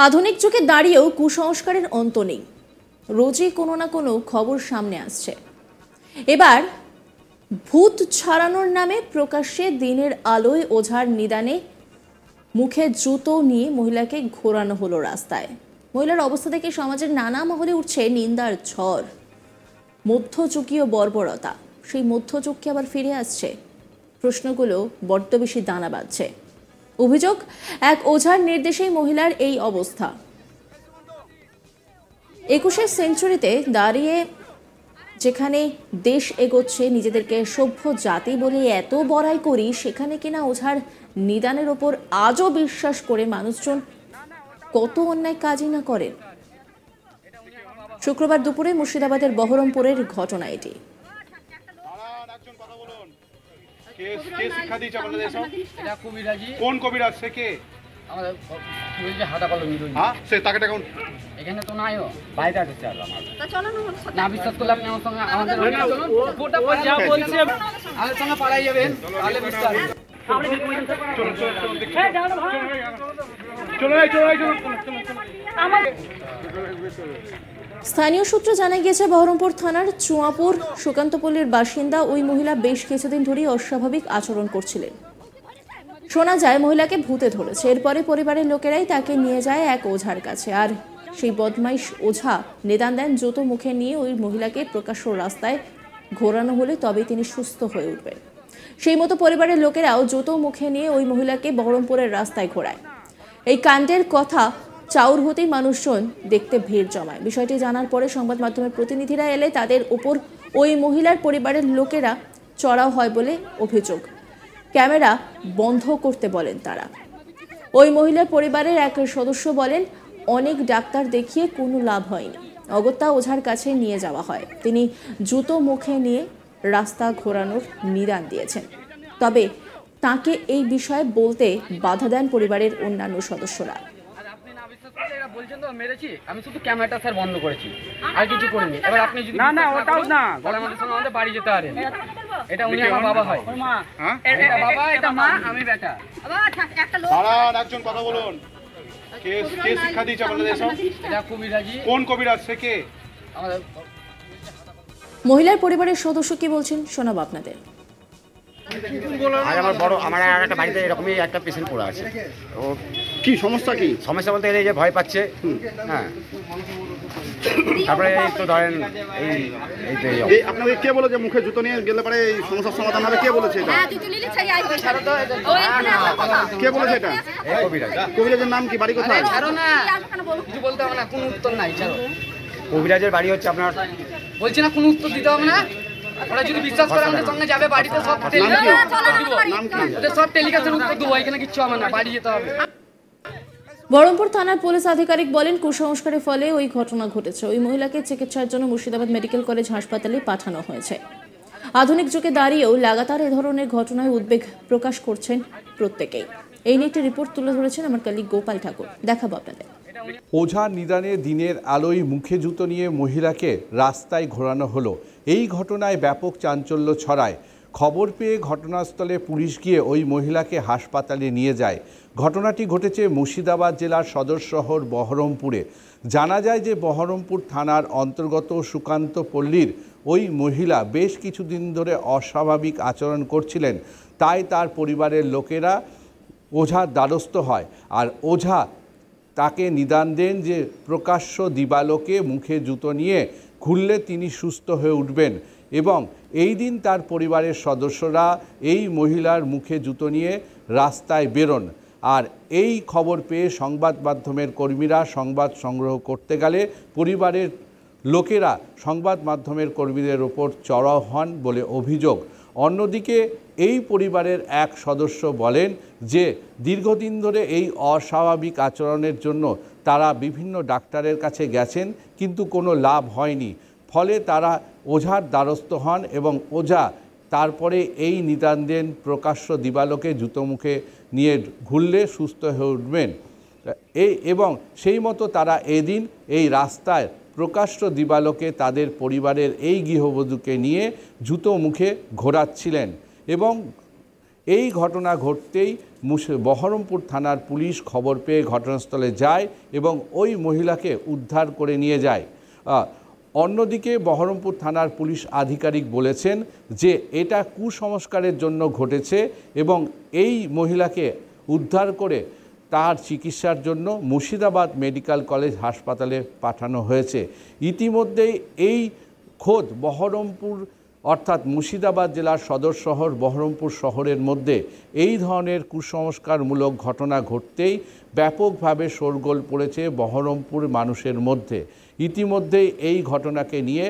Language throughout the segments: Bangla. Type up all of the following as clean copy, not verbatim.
আধুনিক যুগে দাঁড়িয়েও কুসংস্কারের অন্ত নেই। রোজই কোনো না কোনো খবর সামনে আসছে। এবার ভূত ছাড়ানোর নামে প্রকাশ্যে দিনের আলোয় ওঝার নিদানে মুখে জুতো নিয়ে মহিলাকে ঘোরানো হলো রাস্তায়। মহিলার অবস্থা দেখে সমাজের নানা মহলে উঠছে নিন্দার ঝড়। মধ্যযুগীয় বর্বরতা, সেই মধ্যযুগ কি আবার ফিরে আসছে? প্রশ্নগুলো বড্ড বেশি দানা বাঁধছে। অভিযোগ, এক ওঝার নির্দেশেই মহিলার এই অবস্থা। 21শে সেঞ্চুরিতে দাঁড়িয়ে যেখানে দেশ এগোচ্ছে, নিজেদেরকে সভ্য জাতি বলে এত বড়াই করি, সেখানে কিনা ওঝার নিদানের ওপর আজও বিশ্বাস করে মানুষজন কত অন্যায় কাজই না করেন। শুক্রবার দুপুরে মুর্শিদাবাদের বহরমপুরের ঘটনা এটি। কোন কবিরাজ সে কে? আমাদের যে হাতা কলম হ্যাঁ সে তাকে ডাকুন। এখানে তো নাই, বাইরে আছে না। বিশ্বাস করলে আপনি আমার সঙ্গে আমাদের যা বলছে আমাদের সঙ্গে পাড়াই যাবেন, তাহলে বুঝতে পারবেন। স্থানীয় সূত্রে জানা গিয়েছে, বহরমপুর থানার চুয়াপুর সুকান্তপল্লীর বাসিন্দা ওই মহিলা বেশ কিছুদিন ধরেই অস্বাভাবিক আচরণ করছিলেন। শোনা যায় মহিলাকে ভূতে ধরেছে। এরপরে পরিবারের লোকেরাই তাকে নিয়ে যায় এক ওঝার কাছে, আর সেই বদমাইশ ওঝা নিদান দেন জুতো মুখে নিয়ে ওই মহিলাকে প্রকাশ্য রাস্তায় ঘোরানো হলে তবেই তিনি সুস্থ হয়ে উঠবেন। সেই মতো পরিবারের লোকেরাও জুতো মুখে নিয়ে ওই মহিলাকে বহরমপুরের রাস্তায় ঘোরায়। এই কাণ্ডের কথা চাউর হতেই মানুষজন দেখতে ভিড় জমায়। বিষয়টি জানার পরে সংবাদ মাধ্যমের প্রতিনিধিরা এলে তাদের ওপর ওই মহিলার পরিবারের লোকেরা চড়াও হয় বলে অভিযোগ। ক্যামেরা বন্ধ করতে বলেন তারা। ওই মহিলার পরিবারের এক সদস্য বলেন, অনেক ডাক্তার দেখিয়ে কোনো লাভ হয়নি, অগত্যা ওঝার কাছে নিয়ে যাওয়া হয়। তিনি জুতো মুখে নিয়ে রাস্তা ঘোরানোর নিদান দিয়েছেন। তবে তাকে এই বিষয়ে বলতে বাধা দেন পরিবারের অন্যান্য সদস্যরা। বলছেন তো মেরেছি, আমি শুধু ক্যামেরাটা স্যার বন্ধ করেছি, আর কিছু করিনি। এবার আপনি যদি না ওটাও না, আমাদের সঙ্গে আমাদের বাড়ি যেতে পারেন। এটা উনি আমার বাবা হয়, এটা বাবা, এটা মা, আমি বেটা। দাঁড়ান, একজন কথা বলুন। কে শিক্ষা দিয়েছে আপনাদের এসব? এটা কবিরাজি। কোন কবিরাজ সে কে? আমাদের মহিলার পরিবারের সদস্য কি বলছেন শোনাবো আপনাদের। আর আমার একটা বাড়িতে এরকমই একটা পেশেন্ট পড়ে আছে। ও কি সমস্যা? কি সমস্যা বলতে গেলে যে ভয় পাচ্ছে। হ্যাঁ, তারপরে এই তো ধরেন এই আপনাকে কে বলে যে মুখে জুতো নিয়ে গেলে পরে এই সমস্যার সমাধান হবে? কে বলেছে এটা? কে বলেছে এটা? কবিরাজের নাম কি? বাড়ি কোথায়? কিছু বলতে হবে না, কোনো উত্তর নাই। কবিরাজের বাড়ি হচ্ছে আপনার, বলছি না কোনো উত্তর দিতে হবে না। ওরা যদি বিশ্বাস করে আমাদের সঙ্গে যাবে বাড়িতে, সব সব টেলিকাস্টের উত্তর দেবো। এখানে কিচ্ছু হবে না, বাড়ি যেতে হবে। বহরমপুর থানার পুলিশ আধিকারিক বলেন, কুসংস্কারের ফলে ওই ঘটনা ঘটেছে। ওই মহিলাকে চিকিৎসার জন্য মুর্শিদাবাদ মেডিকেল কলেজ হাসপাতালে পাঠানো হয়েছে। আধুনিক যুগে দাঁড়িয়েও লাগাতার এ ধরনের ঘটনায় উদ্বেগ প্রকাশ করছেন প্রত্যেকেই। এই নিয়ে একটি রিপোর্ট তুলে ধরেছেন আমার কলিগ গোপাল ঠাকুর, দেখাবো আপনাদের। ওঝা নিদানে দিনের আলোয় মুখে জুতো নিয়ে মহিলাকে রাস্তায় ঘোরানো হলো। এই ঘটনায় ব্যাপক চাঞ্চল্য ছড়ায়। খবর পেয়ে ঘটনাস্থলে পুলিশ গিয়ে ওই মহিলাকে হাসপাতালে নিয়ে যায়। ঘটনাটি ঘটেছে মুর্শিদাবাদ জেলার সদর শহর বহরমপুরে। জানা যায় যে বহরমপুর থানার অন্তর্গত সুকান্তপল্লীর ওই মহিলা বেশ কিছুদিন ধরে অস্বাভাবিক আচরণ করছিলেন। তাই তার পরিবারের লোকেরা ওঝার দ্বারস্থ হয়, আর ওঝা তাকে নিদান দেন যে প্রকাশ্য দিবালোকে মুখে জুতো নিয়ে ঘুরলে তিনি সুস্থ হয়ে উঠবেন। এবং এই দিন তার পরিবারের সদস্যরা এই মহিলার মুখে জুতো নিয়ে রাস্তায় বেরোন। আর এই খবর পেয়ে সংবাদ মাধ্যমের কর্মীরা সংবাদ সংগ্রহ করতে গেলে পরিবারের লোকেরা সংবাদ মাধ্যমের কর্মীদের ওপর চড়াও হন বলে অভিযোগ। অন্যদিকে এই পরিবারের এক সদস্য বলেন যে দীর্ঘদিন ধরে এই অস্বাভাবিক আচরণের জন্য তারা বিভিন্ন ডাক্তারের কাছে গেছেন, কিন্তু কোনো লাভ হয়নি। ফলে তারা ওঝার দ্বারস্থ হন এবং ওঝা তারপরে এই নিদান দেন, প্রকাশ্য দিবালোকে জুতো মুখে নিয়ে ঘুরলে সুস্থ হয়ে উঠবেন। এবং সেই মতো তারা এদিন এই রাস্তায় প্রকাশ্য দিবালোকে তাদের পরিবারের এই গৃহবধূকে নিয়ে জুতো মুখে ঘোরাচ্ছিলেন। এবং এই ঘটনা ঘটতেই বহরমপুর থানার পুলিশ খবর পেয়ে ঘটনাস্থলে যায় এবং ওই মহিলাকে উদ্ধার করে নিয়ে যায়। অন্যদিকে বহরমপুর থানার পুলিশ আধিকারিক বলেছেন যে এটা কুসংস্কারের জন্য ঘটেছে এবং এই মহিলাকে উদ্ধার করে তার চিকিৎসার জন্য মুর্শিদাবাদ মেডিকেল কলেজ হাসপাতালে পাঠানো হয়েছে। ইতিমধ্যেই এই খোদ বহরমপুর অর্থাৎ মুর্শিদাবাদ জেলার সদর শহর বহরমপুর শহরের মধ্যে এই ধরনের কুসংস্কারমূলক ঘটনা ঘটতেই ব্যাপকভাবে শোরগোল পড়েছে বহরমপুর মানুষের মধ্যে। ইতিমধ্যেই এই ঘটনাকে নিয়ে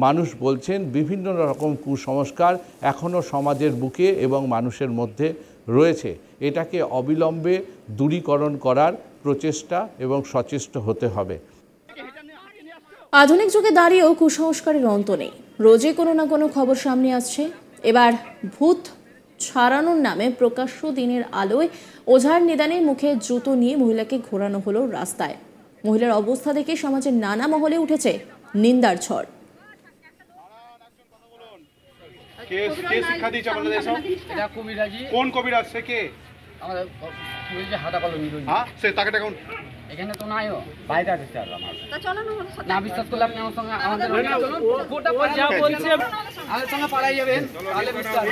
মানুষ বলছেন বিভিন্ন রকম কুসংস্কার এখনও সমাজের বুকে এবং মানুষের মধ্যে রয়েছে। এটাকে অবিলম্বে দূরীকরণ করার প্রচেষ্টা এবং সচেষ্ট হতে হবে। আধুনিক যুগে দাঁড়িয়েও কুসংস্কারের অন্ত নেই। রোজই কোনো না কোনো খবর সামনে আসছে। এবার ভূত ছাড়ানোর নামে প্রকাশ্য দিনের আলোয় ওঝার নিদানে মুখে জুতো নিয়ে মহিলাকে ঘোরানো হলো রাস্তায়। মহিলার অবস্থা দেখে সমাজের নানা মহলে উঠেছে নিন্দার ঝড়। কে শিক্ষা দিয়েছে আপনাদের এসব? এটা কবিরাজি। কোন কবিরাজ? সে কে? আমাদের কি বলছে হাতা কলমি রোজ। হ্যাঁ, সে তাকে ডাকুন। এখানে তো নাইও, বাইরে আছে স্যার আমার। না বিশ্বাস করলে আপনি আমার সঙ্গে আমাদের গোটা পর যা বলছে আমাদের সঙ্গে পালাই যাবেন তাহলে বিশ্বাস।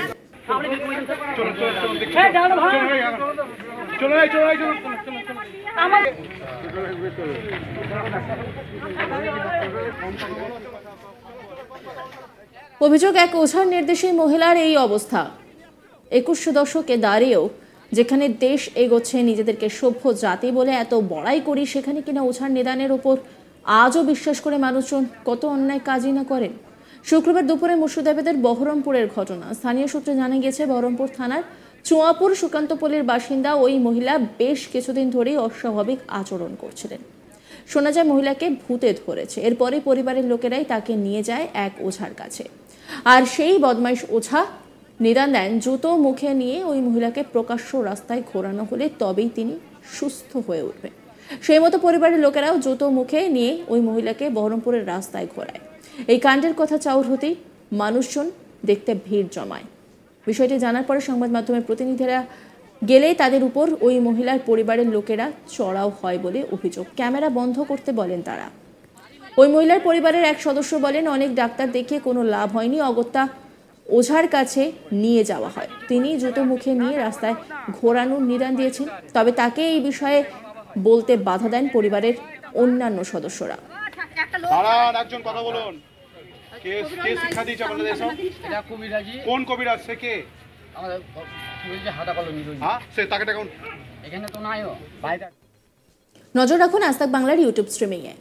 অভিযোগ, এক ওঝার নির্দেশে মহিলার এই অবস্থা। 21 দশকে দাঁড়িয়েও যেখানে দেশ এগোচ্ছে, নিজেদেরকে সভ্য জাতি বলে এত বড়াই করি, সেখানে কিনা ওঝার নিদানের ওপর আজও বিশ্বাস করে মানুষজন কত অন্যায় কাজই না করেন। শুক্রবার দুপুরে মুর্শিদাবাদের বহরমপুরের ঘটনা। স্থানীয় সূত্রে জানা গেছে, বহরমপুর থানার চুয়াপুর সুকান্তপল্লীর বাসিন্দা ওই মহিলা বেশ কিছুদিন ধরেই অস্বাভাবিক আচরণ করছিলেন। শোনা যায় মহিলাকে ভূতে ধরেছে। এরপরে পরিবারের লোকেরাই তাকে নিয়ে যায় এক ওঝার কাছে। আর সেই বদমাইশ ওঝা নিদান দেন জুতো মুখে নিয়ে ওই মহিলাকে প্রকাশ্য রাস্তায় ঘোরানো হলে তবেই তিনি সুস্থ হয়ে উঠবেন। সেই মতো পরিবারের লোকেরাও জুতো মুখে নিয়ে ওই মহিলাকে বহরমপুরের রাস্তায় ঘোরায়। এই কাণ্ডের কথা চাউর হতেই মানুষজন দেখতে ভিড় জমায়। বিষয়টি জানার পরে সংবাদ মাধ্যমের প্রতিনিধিরা গেলেই তাদের উপর ওই মহিলার পরিবারের লোকেরা চড়াও হয় বলে অভিযোগ। ক্যামেরা বন্ধ করতে বলেন তারা। ওই মহিলার পরিবারের এক সদস্য বলেন, অনেক ডাক্তার দেখিয়ে কোনো লাভ হয়নি, অগত্যা ওঝার কাছে নিয়ে যাওয়া হয়। তিনি জুতো মুখে নিয়ে রাস্তায় ঘোরানোর নিদান দিয়েছেন। তবে তাকে এই বিষয়ে বলতে বাধা দেন পরিবারের অন্যান্য সদস্যরা। দাঁড়ান, একজন কথা বলুন। কে শিক্ষা দিয়েছে আপনাদের এসব? এটা কবিরাজি। কোন কবিরাজ? সে কে? আমাদের কি বলছে হাতা কলমি রোজ। হ্যাঁ, সে তাকে ডাকুন। এখানে তো নাইও, বাইরে। নজর রাখুন আজ তাক বাংলার ইউটিউব স্ট্রিমিংয়ে।